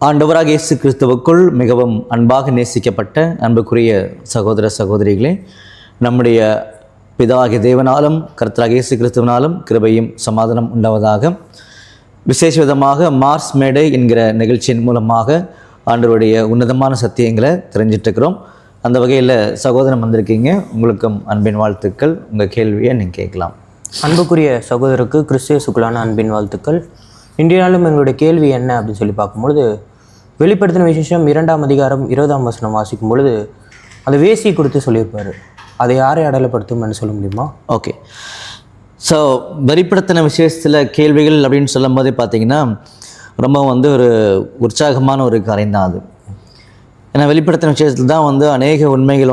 ஆண்டவராக இயேசு கிறிஸ்துவுக்குள் மிகவும் அன்பாக நேசிக்கப்பட்ட அன்புக்குரிய சகோதர சகோதரிகளே, நம்முடைய பிதாவாகிய தேவனாலும் கர்த்தராகிய இயேசு கிறிஸ்துவினாலும் கிருபையும் சமாதானம் உண்டாவதாக. விசேஷ விதமாக மார்ஸ் மேடை என்கிற நிகழ்ச்சியின் மூலமாக ஆண்டவருடைய உன்னதமான சத்தியங்களை தெரிஞ்சிட்ருக்கிறோம். அந்த வகையில் சகோதரன் வந்திருக்கீங்க, உங்களுக்கும் அன்பின் வாழ்த்துக்கள். உங்கள் கேள்வியை நீங்கள் கேட்கலாம். அன்புக்குரிய சகோதரருக்கு கிறிஸ்துவுக்குள்ளான அன்பின் வாழ்த்துக்கள். இன்றைய நாளும் எங்களுடைய கேள்வி என்ன அப்படின்னு சொல்லி பார்க்கும்பொழுது, வெளிப்படுத்தின விசேஷம் 2ஆம் அதிகாரம் 20ஆம் வசனம் வாசிக்கும் பொழுது அந்த வேசி கொடுத்து சொல்லியிருப்பார். அதை யாரை அடையாளப்படுத்தும்னு சொல்ல முடியுமா? ஓகே, ஸோ வெளிப்படுத்தின விசேஷத்தில் கேள்விகள் அப்படின்னு சொல்லும் போதே பார்த்தீங்கன்னா ரொம்ப ஒரு உற்சாகமான ஒரு காரியம் தான் அது. ஏன்னா வெளிப்படுத்தின விஷயத்தில் தான் அநேக உண்மைகள்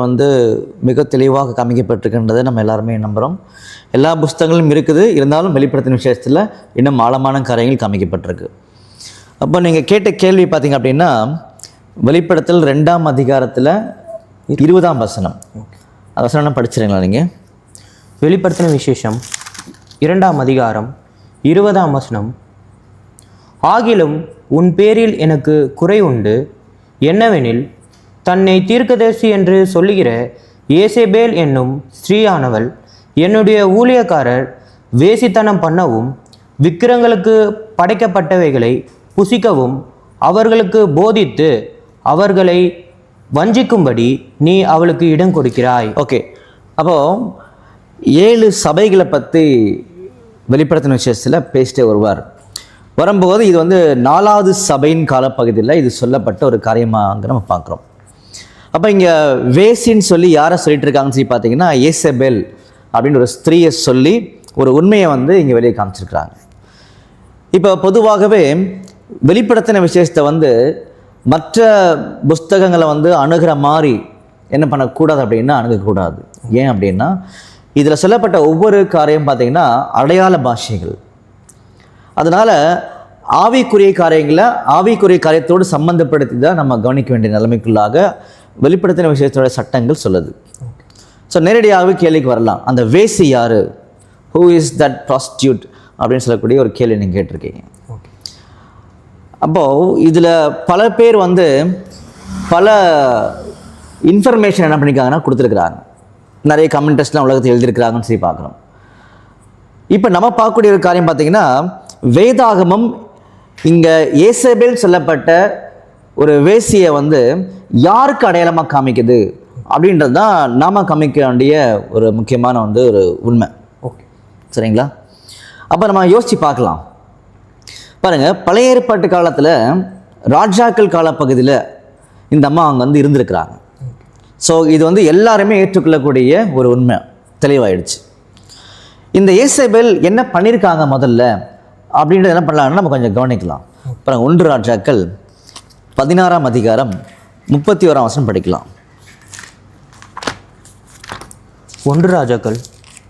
மிக தெளிவாக காமிக்கப்பட்டிருக்கின்றதை நம்ம எல்லாருமே நம்புகிறோம். எல்லா புஸ்தகங்களும் இருக்குது, இருந்தாலும் வெளிப்படுத்தின விஷயத்தில் இன்னும் ஆழமான காரியங்கள் காமிக்கப்பட்டிருக்கு. அப்போ நீங்கள் கேட்ட கேள்வி பார்த்தீங்க அப்படின்னா, வெளிப்படுத்தல் 2ஆம் அதிகாரத்தில் 20ஆம் வசனம். அந்த வசனம் படிச்சிருங்களா நீங்கள்? வெளிப்படுத்தின விசேஷம் 2ஆம் அதிகாரம் 20ஆம் வசனம். ஆகிலும் உன் பேரில் எனக்கு குறை உண்டு, என்னவெனில் தன்னை தீர்க்கதரிசி என்று சொல்லுகிற ஏசேபேல் என்னும் ஸ்திரீயானவள் என்னுடைய ஊழியக்காரர் வேசித்தனம் பண்ணவும் விக்கிரங்களுக்கு படைக்கப்பட்டவைகளை புசிக்கவும் அவர்களுக்கு போதித்து அவர்களை வஞ்சிக்கும்படி நீ அவளுக்கு இடம் கொடுக்கிறாய். ஓகே, அப்போது 7 சபைகளை பற்றி வெளிப்படுத்தின விஷயத்தில் பேசிட்டே வரும்போது இது 4வது சபையின் காலப்பகுதியில் இது சொல்லப்பட்ட ஒரு காரியமாக நம்ம பார்க்குறோம். அப்போ இங்கே வேசின்னு சொல்லி யாரை சொல்லிட்டு இருக்காங்கன்னு சொல்லி பார்த்தீங்கன்னா, ஏசபேல் அப்படின்னு ஒரு ஸ்திரீயை சொல்லி ஒரு உண்மையை இங்கே வெளியே காமிச்சிருக்கிறாங்க. இப்போ பொதுவாகவே வெளிப்படுத்தின விஷயத்தை மற்ற புஸ்தகங்களை அணுகிற மாதிரி என்ன பண்ணக்கூடாது அப்படின்னா அணுகக்கூடாது. ஏன் அப்படின்னா, இதில் சொல்லப்பட்ட ஒவ்வொரு காரியம் பார்த்திங்கன்னா அடையாள பாஷைகள். அதனால் ஆவிக்குரிய காரியத்தோடு சம்மந்தப்படுத்தி தான் நம்ம கவனிக்க வேண்டிய நிலைமைக்குள்ளாக வெளிப்படுத்தின விஷயத்தோட சட்டங்கள் சொல்லுது. ஸோ நேரடியாகவே கேள்விக்கு வரலாம், அந்த வேசி யார், ஹூ இஸ் தட் ப்ராஸ்டியூட் அப்படின்னு சொல்லக்கூடிய ஒரு கேள்வி நீங்கள் கேட்டிருக்கீங்க. அப்போது இதில் பல பேர் பல இன்ஃபர்மேஷன் என்ன பண்ணியிருக்காங்கன்னா கொடுத்துருக்குறாங்க. நிறைய கமெண்டர்ஸ்லாம் உலகத்தில் எழுதியிருக்கிறாங்கன்னு சொல்லி பார்க்குறோம். இப்போ நம்ம பார்க்கக்கூடிய ஒரு காரியம் பார்த்திங்கன்னா, வேதாகமம் இங்கே ஏசபேல் சொல்லப்பட்ட ஒரு வேசியை யாருக்கு அடையாளமாக காமிக்குது அப்படின்றது தான் நாம் காமிக்க வேண்டிய ஒரு முக்கியமான ஒரு உண்மை. ஓகே, சரிங்களா? அப்போ நம்ம யோசித்து பார்க்கலாம். பாருங்கள், பழைய ஏற்பாட்டு காலத்தில் ராஜாக்கள் காலப்பகுதியில் இந்த அம்மா அவங்க இருந்திருக்கிறாங்க. ஸோ இது எல்லாருமே ஏற்றுக்கொள்ளக்கூடிய ஒரு உண்மை தெளிவாயிடுச்சு. இந்த ஏசபேல் என்ன பண்ணியிருக்காங்க முதல்ல அப்படின்றது என்ன பண்ணலாம்னு நம்ம கொஞ்சம் கவனிக்கலாம். அப்புறம் 1 ராஜாக்கள் 16ஆம் அதிகாரம் 31ஆம் வசனம் படிக்கலாம். 1 ராஜாக்கள்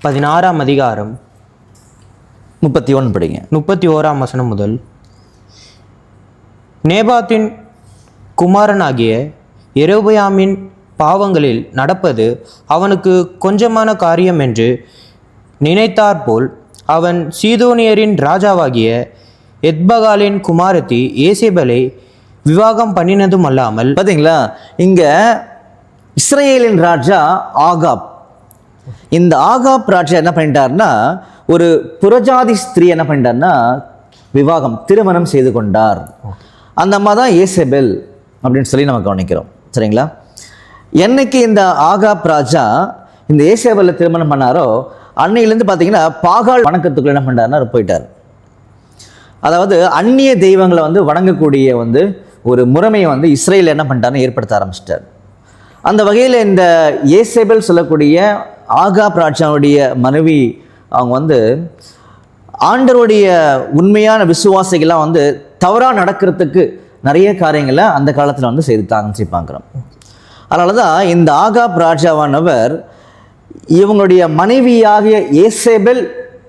16ஆம் அதிகாரம் 31 படிங்க. 31ஆம் வசனம் முதல். நேபாத்தின் குமாரனாகிய யெரொபெயாமின் பாவங்களில் நடப்பது அவனுக்கு கொஞ்சமான காரியம் என்று நினைத்தாற்போல் அவன் சீதோனியரின் ராஜாவாகிய எத்பகாலின் குமாரத்தி ஏசேபேலை விவாகம் பண்ணினதும் அல்லாமல். பார்த்தீங்களா, இங்கே இஸ்ரேலின் ராஜா ஆகாப், இந்த ஆகாப் ராஜா என்ன பண்ணிட்டார்னா, ஒரு புறஜாதி ஸ்திரீ என்ன பண்ணிட்டார்னா விவாகம் திருமணம் செய்து கொண்டார். அந்த அம்மா தான் ஏசபேல் அப்படின்னு சொல்லி நம்ம கவனிக்கிறோம். சரிங்களா? என்னைக்கு இந்த ஆகாப் ராஜா இந்த ஏசபேலை திருமணம் பண்ணாரோ அன்னையிலேருந்து பார்த்தீங்கன்னா பாகால் வணக்கத்துக்குள்ள என்ன பண்ணார்னா போயிட்டார். அதாவது அந்நிய தெய்வங்களை வணங்கக்கூடிய ஒரு முறைமையை இஸ்ரேல் என்ன பண்ணிட்டாருன்னு ஏற்படுத்த ஆரம்பிச்சிட்டார். அந்த வகையில் இந்த ஏசபேல் சொல்லக்கூடிய ஆகாப் ராஜாவுடைய மனைவி அவங்க ஆண்டவருடைய உண்மையான விசுவாசிகள்லாம் தவறாக நடக்கிறதுக்கு நிறைய காரியங்களை அந்த காலத்தில் செய்துட்டாங்கன்னு சொல்லி பார்க்குறோம். அதனால தான் இந்த ஆகாப் ராஜாவானவர் இவங்களுடைய மனைவியாகிய ஏசபேல்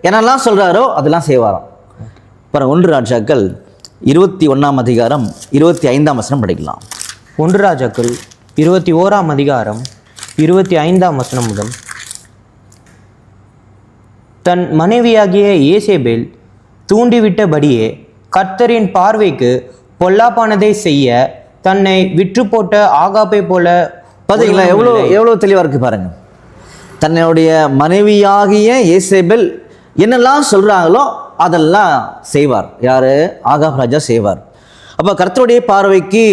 என்னெல்லாம் சொல்கிறாரோ அதெல்லாம் செய்வாராம். அப்புறம் 1 ராஜாக்கள் 21ஆம் அதிகாரம் 25ஆம் வசனம் படிக்கலாம். 1 ராஜாக்கள் 21ஆம் அதிகாரம் 25ஆம் வசனம் முதல். தன் மனைவியாகிய ஏசேபேல் தூண்டிவிட்டபடியே கர்த்தரின் பார்வைக்கு பொல்லாப்பானதை செய்ய தன்னை விற்று போட்ட ஆகாப்பை போல. பார்த்தீங்களா எவ்வளோ தெளிவாக இருக்குது பாருங்க. தன்னுடைய மனைவியாகிய ஏசேபெல் என்னெல்லாம் சொல்கிறாங்களோ அதெல்லாம் செய்வார். யார்? ஆகாப் ராஜா செய்வார். அப்போ கர்த்தருடைய பார்வைக்கு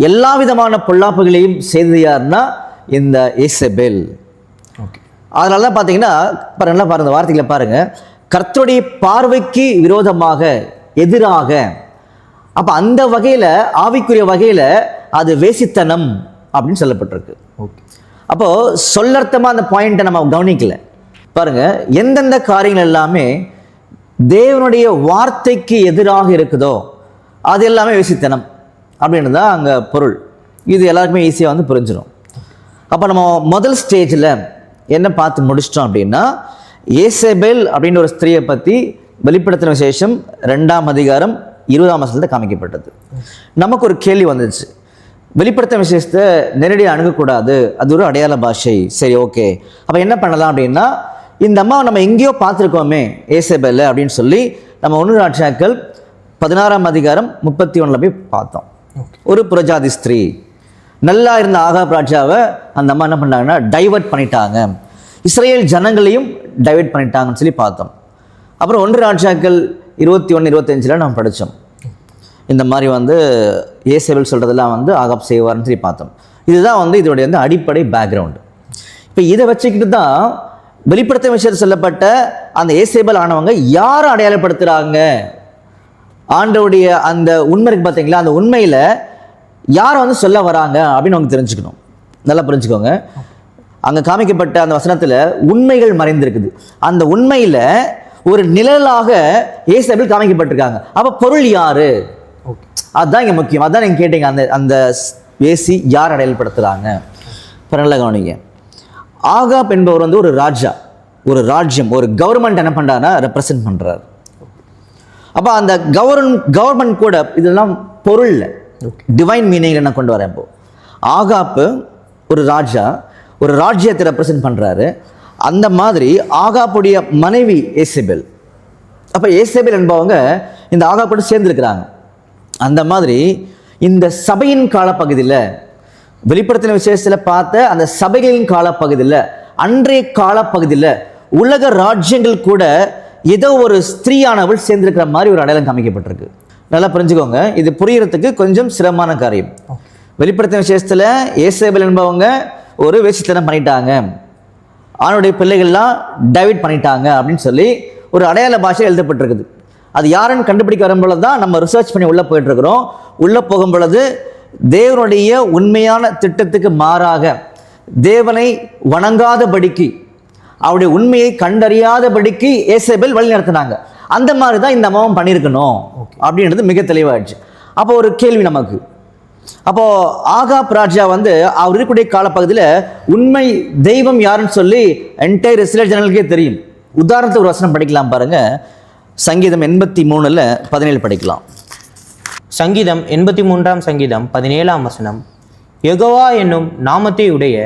எல்லா விதமான பொல்லாப்புகளையும் செய்தது யாருன்னா இந்த ஏசேபெல். அதனால தான் பார்த்தீங்கன்னா நல்லா பாருங்க, வார்த்தைகளை பாருங்க, கர்த்தருடைய பார்வைக்கு விரோதமாக, எதிராக. அப்போ அந்த வகையில், ஆவிக்குரிய வகையில் அது வேசித்தனம் அப்படின்னு சொல்லப்பட்டிருக்கு. அப்போ சொல்லர்த்தமாக அந்த பாயிண்ட்டை நம்ம கவனிக்கல. பாருங்க, எந்தெந்த காரியங்கள் எல்லாமே தேவனுடைய வார்த்தைக்கு எதிராக இருக்குதோ அது எல்லாமே வேசித்தனம் அப்படின்னு தான் அங்கே பொருள். இது எல்லாருக்குமே ஈஸியாக வந்து புரிஞ்சிடும். அப்போ நம்ம முதல் ஸ்டேஜில் என்ன பார்த்து முடிச்சிட்டோம் அப்படின்னா, ஏசேபேல் அப்படின்னு ஒரு ஸ்திரியை பற்றி வெளிப்படுத்தின விசேஷம் 2ஆம் அதிகாரம் 20ஆம் வசனத்தில் காமிக்கப்பட்டது. நமக்கு ஒரு கேள்வி வந்துச்சு, வெளிப்படுத்தின விசேஷத்தை நேரடியாக அணுகக்கூடாது, அது ஒரு அடையாள பாஷை. சரி, ஓகே, அப்போ என்ன பண்ணலாம் அப்படின்னா, இந்த அம்மாவை நம்ம எங்கேயோ பார்த்துருக்கோமே ஏசேபேல் அப்படின்னு சொல்லி நம்ம 1 ராஜாக்கள் 16ஆம் அதிகாரம் 31 போய் பார்த்தோம். ஒரு புரஜாதி ஸ்திரீ, நல்லா இருந்த ஆகாப் ராஜாவை அந்த அம்மா என்ன பண்ணாங்கன்னா டைவர்ட் பண்ணிட்டாங்க, இஸ்ரேல் ஜனங்களையும் டைவர்ட் பண்ணிட்டாங்கன்னு சொல்லி பார்த்தோம். அப்புறம் 1 ராஜாக்கள் 21, 25 நம்ம படித்தோம். இந்த மாதிரி வந்து ஏசேபேல் சொல்கிறதெல்லாம் வந்து ஆகாப் செய்வார்னு சொல்லி பார்த்தோம். இதுதான் வந்து இதோடைய வந்து அடிப்படை பேக்ரவுண்டு. இப்போ இதை வச்சுக்கிட்டு தான் வெளிப்படுத்த விஷயத்தில் சொல்லப்பட்ட அந்த ஏசேபேல் ஆனவங்க யாரை அடையாளப்படுத்துகிறாங்க, ஆண்டவுடைய அந்த உண்மை இருக்கு பார்த்தீங்களா, அந்த உண்மையில் யாரை வந்து சொல்ல வராங்க அப்படின்னு அவங்க தெரிஞ்சுக்கணும். நல்லா புரிஞ்சுக்கோங்க. அங்கே காமிக்கப்பட்ட அந்த வசனத்தில் உண்மைகள் மறைந்திருக்குது. அந்த உண்மையில் ஒரு நிழலாக ஏசேபேல் காமிக்கப்பட்டிருக்காங்க. அப்போ பொருள் யாரு? அதுதான் இங்கே முக்கியம். அதான் நீங்கள் கேட்டீங்க, அந்த அந்த ஏசி யார் அடையாளப்படுத்துகிறாங்க. இப்போ நல்லா கவனிங்க. ஆகாப் என்பவர் வந்து ஒரு ராஜா, ஒரு ராஜ்யம், ஒரு கவர்மெண்ட் என்ன பண்ணுறாருன்னா ரெப்ரசன்ட் பண்ணுறாரு. அப்போ அந்த கவர்மெண்ட் கூட இதெல்லாம் பொருள் டிவைன் மீனிங் என்ன கொண்டு வரேன். இப்போ ஆகாப்பு ஒரு ராஜா, ஒரு ராஜ்யத்தை ரெப்ரசன்ட் பண்ணுறாரு. அந்த மாதிரி ஆகாப்புடைய மனைவி ஏசேபேல். அப்போ ஏசேபேல் என்பவங்க இந்த ஆகாப்போடு சேர்ந்துருக்கிறாங்க. அந்த மாதிரி இந்த சபையின் காலப்பகுதியில், வெளிப்படுத்தின விசேஷத்தில் பார்த்த அந்த சபைகளின் காலப்பகுதியில், அன்றைய காலப்பகுதியில் உலக ராஜ்யங்கள் கூட ஏதோ ஒரு ஸ்திரீயானவள் சேர்ந்திருக்கிற மாதிரி ஒரு அடையாளம் காமிக்கப்பட்டிருக்கு. நல்லா புரிஞ்சுக்கோங்க, இது புரியறதுக்கு கொஞ்சம் சிரமமான காரியம். வெளிப்படுத்தின விசேஷத்தில் ஏசேபேல் என்பவங்க ஒரு வேசித்தனம் பண்ணிட்டாங்க, அவனுடைய பிள்ளைகள்லாம் டைவர்ட் பண்ணிட்டாங்க அப்படின்னு சொல்லி ஒரு அடையாள பாஷை எழுதப்பட்டிருக்குது. அது யாருன்னு கண்டுபிடிக்க வரும்பொழுது தான் நம்ம ரிசர்ச் பண்ணி உள்ளே போயிட்டுருக்கிறோம். உள்ளே போகும் பொழுது தேவனுடைய உண்மையான திட்டத்துக்கு மாறாக, தேவனை வணங்காதபடிக்கு, அவருடைய உண்மையை கண்டறியாதபடிக்கு ஏசேபேல் வழி நடத்தினாங்க. அந்த மாதிரி தான் இந்த அம்மாவும் பண்ணியிருக்கணும் அப்படின்றது மிக தெளிவாயிடுச்சு. அப்போ ஒரு கேள்வி நமக்கு, அப்போ ஆகாப் ராஜா வந்து அவர் இருக்கக்கூடிய காலப்பகுதியில் உண்மை தெய்வம் யாருன்னு சொல்லி என்டையர் இஸ்ரேல் ஜனங்களுக்கே தெரியும். உதாரணத்துக்கு ஒரு வசனம் படிக்கலாம் பாருங்க. சங்கீதம் 83:17 படிக்கலாம். சங்கீதம் 83ஆம் சங்கீதம் 17ஆம் வசனம். யெகோவா என்னும் நாமத்தை உடைய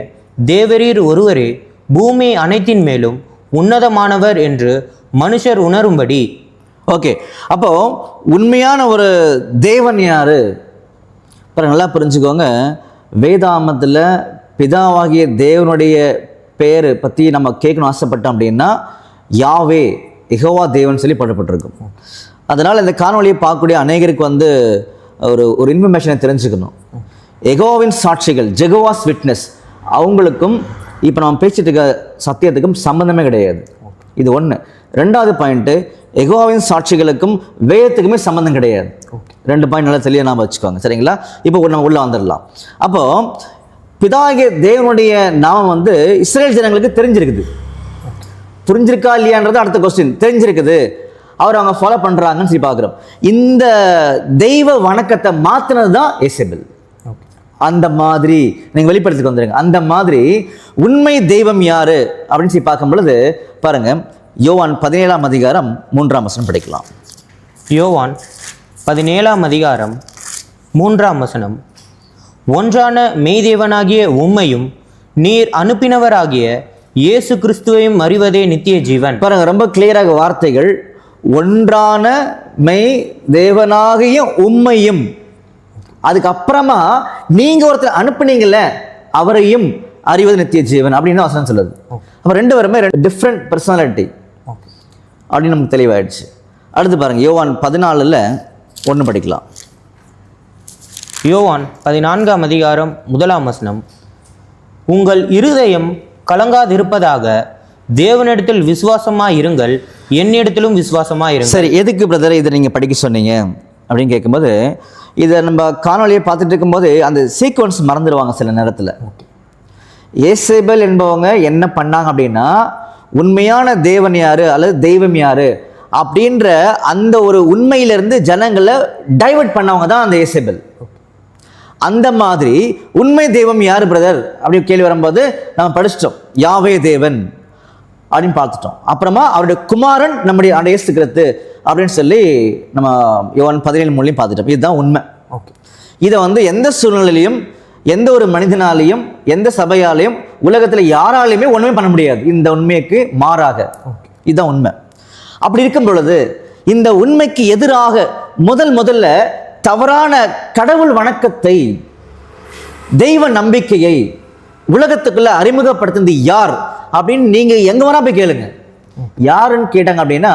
தேவரீர் ஒருவரே பூமி அனைத்தின் மேலும் உன்னதமானவர் என்று மனுஷர் உணரும்படி. ஓகே, அப்போ உண்மையான ஒரு தேவன் யாரு? நல்லா புரிஞ்சுக்கோங்க. வேதாமத்தில் பிதாவாகிய தேவனுடைய பேர் பற்றி நம்ம கேட்கணும் ஆசைப்பட்டோம் அப்படின்னா யாவே, யெகோவா தேவன் சொல்லி பாடப்பட்டிருக்கும். அதனால் இந்த காணொலியை பார்க்கக்கூடிய அநேகருக்கு வந்து ஒரு இன்ஃபர்மேஷனை தெரிஞ்சுக்கணும். யெகோவாவின் சாட்சிகள், ஜெகோவாஸ் விட்னஸ், அவங்களுக்கும் இப்போ நம்ம பேசிட்டு இருக்க சத்தியத்துக்கும் சம்மந்தமே கிடையாது. இது ஒன்று. 2வது பாயிண்ட்டு, யெகோவாவின் சாட்சிகளுக்கும் வேதத்துக்குமே சம்மந்தம் கிடையாது. 2 பாயிண்ட் நல்லா தெளிவாக நாம் வச்சுக்கோங்க, சரிங்களா? இப்போ நம்ம உள்ளே வந்துடலாம். அப்போது பிதாகிய தேவனுடைய நாமம் வந்து இஸ்ரேல் ஜனங்களுக்கு தெரிஞ்சிருக்குது. புரிஞ்சிருக்கா இல்லையான்றது அடுத்த கொஸ்டின். தெரிஞ்சிருக்குது, அவங்க ஃபாலோ பண்ணுறாங்கன்னு சொல்லி பார்க்குறோம். இந்த தெய்வ வணக்கத்தை மாற்றினது தான் ஏசேபேல். அந்த மாதிரி நீங்கள் வெளிப்படுத்திக்கு வந்துடுங்க. அந்த மாதிரி உண்மை தெய்வம் யாரு அப்படின்னு சொல்லி பார்க்கும் பொழுது பாருங்க, யோவான் 17ஆம் அதிகாரம் 3ஆம் வசனம் படிக்கலாம். யோவான் 17ஆம் அதிகாரம் 3ஆம் வசனம். ஒன்றான மெய்தேவனாகிய உம்மையும் நீர் அனுப்பினவராகிய இயேசு கிறிஸ்துவையும் அறிவதே நித்திய ஜீவன். பாருங்க, ரொம்ப கிளியராக வார்த்தைகள். ஒன்றான மெய் தேவனாகிய உம்மையும் அதுக்கப்புறமா நீங்க ஒருத்தர் அனுப்புனீங்கல்ல அவரையும் அறிவது நித்திய ஜீவன் அப்படின்னு வசனம் சொல்லுது. அப்ப ரெண்டு பேருமே டிஃப்ரெண்ட் பர்சனாலிட்டி அப்படின்னு நமக்கு தெளிவாயிடுச்சு. அடுத்து பாருங்க, யோவான் 14:1 படிக்கலாம். யோவான் 14ஆம் அதிகாரம் 1ஆம் வசனம். உங்கள் இருதயம் கலங்காதிருப்பதாக தேவனிடத்தில் விசுவாசமாய் இருங்கள், என்னிடத்திலும் விசுவாசமாய் இருங்கள். சரி, எதுக்கு பிரதர் இதை நீங்க படிக்க சொன்னீங்க அப்படின்னு கேட்கும்போது, இதை நம்ம காணொலியை பார்த்துட்டு இருக்கும்போது அந்த சீக்வன்ஸ் மறந்துடுவாங்க சில நேரத்தில். ஏசேபேல் என்பவங்க என்ன பண்ணாங்க அப்படின்னா, உண்மையான தேவன் யாரு அல்லது தெய்வம் யாரு அப்படின்ற அந்த ஒரு உண்மையிலிருந்து ஜனங்களை டைவர்ட் பண்ணவங்க தான் அந்த ஏசேபேல். அந்த மாதிரி உண்மை தெய்வம் யாரு பிரதர் அப்படின்னு கேள்வி வரும்போது நம்ம படிச்சிட்டோம், யாவே தேவன் அப்படின்னு பார்த்துட்டோம். அப்புறமா அவருடைய குமாரன் நம்முடைய இயேசு கிறிஸ்து அப்படின்னு சொல்லி நம்ம யோவான் 17:3 பார்த்துட்டோம். இதுதான் உண்மை. இதை எந்த சூழ்நிலையிலையும் எந்த ஒரு மனிதனாலையும் எந்த சபையாலையும் உலகத்தில் யாராலையுமே ஒன்றுமே பண்ண முடியாது. இந்த உண்மைக்கு மாறாக இதுதான் உண்மை. அப்படி இருக்கும் பொழுது இந்த உண்மைக்கு எதிராக முதல்ல தவறான கடவுள் வணக்கத்தை, தெய்வ நம்பிக்கையை உலகத்துக்குள்ள அறிமுகப்படுத்தினது யார் அப்படின்னு நீங்க எங்க வேணா போய் கேளுங்க. யாருன்னு கேட்டாங்க அப்படின்னா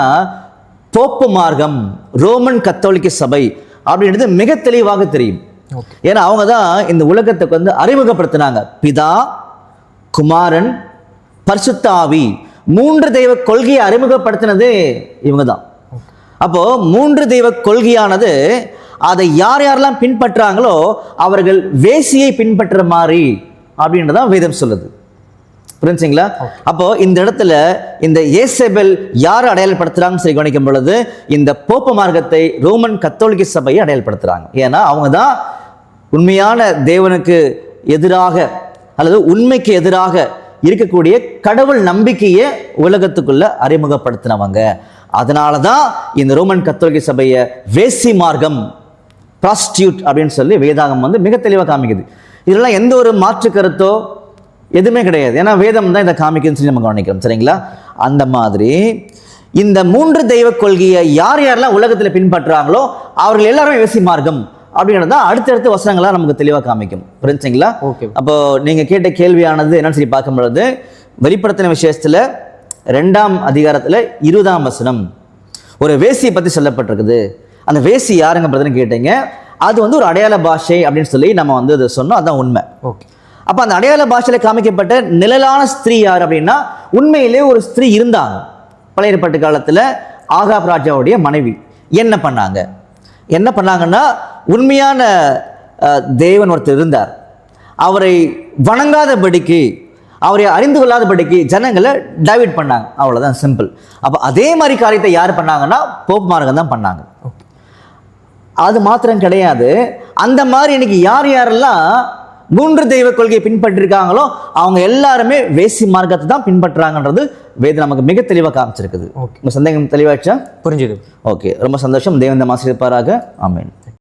போப்பு மார்க்கம், ரோமன் கத்தோலிக்க சபை அப்படின்றது மிக தெளிவாக தெரியும். ஏன்னா அவங்க தான் இந்த உலகத்துக்கு அறிமுகப்படுத்தினாங்க. பிதா, குமாரன், பரிசுத்த ஆவி, 3 தெய்வ கொள்கையை அறிமுகப்படுத்தினது இவங்க தான். அப்போ 3 தெய்வ கொள்கையானது அதை யார் யாரெல்லாம் பின்பற்றாங்களோ அவர்கள் வேசியை பின்பற்ற மாதிரி அப்படின்றதான் வேதம் சொல்லுது. புரிஞ்சுங்களா? அப்போ இந்த இடத்துல இந்த ஏசேபேல் யார் அடையாளப்படுத்துறாங்கன்னு சொல்லி கவனிக்கும் பொழுது இந்த போப்பு மார்க்கத்தை, ரோமன் கத்தோலிக்க சபையை அடையாளப்படுத்துறாங்க. ஏன்னா அவங்க தான் உண்மையான தேவனுக்கு எதிராக அல்லது உண்மைக்கு எதிராக இருக்கக்கூடிய கடவுள் நம்பிக்கையை உலகத்துக்குள்ள அறிமுகப்படுத்தினவங்க. அதனாலதான் இந்த ரோமன் கத்தோலிக்க சபையை வேசி மார்க்கம், ப்ராஸ்டியூட் அப்படின்னு சொல்லி வேதாகம் மிக தெளிவாக காமிக்குது. இதெல்லாம் எந்த ஒரு மாற்று கருத்தோ எதுவுமே கிடையாது. ஏன்னா வேதம் தான் இதை காமிக்குதுன்னு சொல்லி நம்ம கவனிக்கிறோம். சரிங்களா? அந்த மாதிரி இந்த 3 தெய்வ கொள்கையை யார் யாரெல்லாம் உலகத்தில் பின்பற்றுறாங்களோ அவர்கள் எல்லாருமே வேசி மார்க்கம் அப்படின்றது தான் அடுத்தடுத்த வசனங்களா நமக்கு தெளிவாக காமிக்கும். புரிஞ்சுங்களா? அப்போ நீங்க கேட்ட கேள்வியானது என்னன்னு சொல்லி பார்க்கும் பொழுது, வெளிப்படுத்தின விசேஷத்துல 2ஆம் அதிகாரத்துல 20ஆம் வசனம் ஒரு வேசியை பத்தி சொல்லப்பட்டிருக்குது. அந்த வேசி யாருங்க பிரதர்னு கேட்டீங்க. அது ஒரு அடையாள பாஷை அப்படின்னு சொல்லி நம்ம அதை சொன்னோம். அதுதான் உண்மை. அப்ப அந்த அடையாள பாஷையில காமிக்கப்பட்ட நிழலான ஸ்திரீ யார் அப்படின்னா, உண்மையிலே ஒரு ஸ்திரீ இருந்தாங்க. பழைய ஏற்பாட்டு காலத்துல ஆகாப் ராஜாவுடைய மனைவி. என்ன பண்ணாங்கன்னா, உண்மையான தேவன் ஒருத்தர் இருந்தார். அவரை வணங்காதபடிக்கு, அவரை அறிந்து கொள்ளாதபடிக்கு ஜனங்களை டைவர்ட் பண்ணாங்க. அவ்வளவுதான், சிம்பிள். அப்ப அதே மாதிரி காரியத்தை யார் பண்ணாங்கன்னா போப் மார்க்கம் தான் பண்ணாங்க. அது மாத்திரம் கிடையாது, அந்த மாதிரி இன்னைக்கு யார் யாரெல்லாம் 3 தெய்வ கொள்கையை பின்பற்றிருக்காங்களோ அவங்க எல்லாருமே வேசி மார்க்கத்தை தான் பின்பற்றுறாங்கன்றது வேதம் நமக்கு மிக தெளிவாக காமிச்சிருக்குது. உங்க சந்தேகம் தெளிவாச்சா? புரிஞ்சுது. ஓகே, ரொம்ப சந்தோஷம். தேவன் இந்த ஆசீர்வதிப்பாராக. ஆமென்.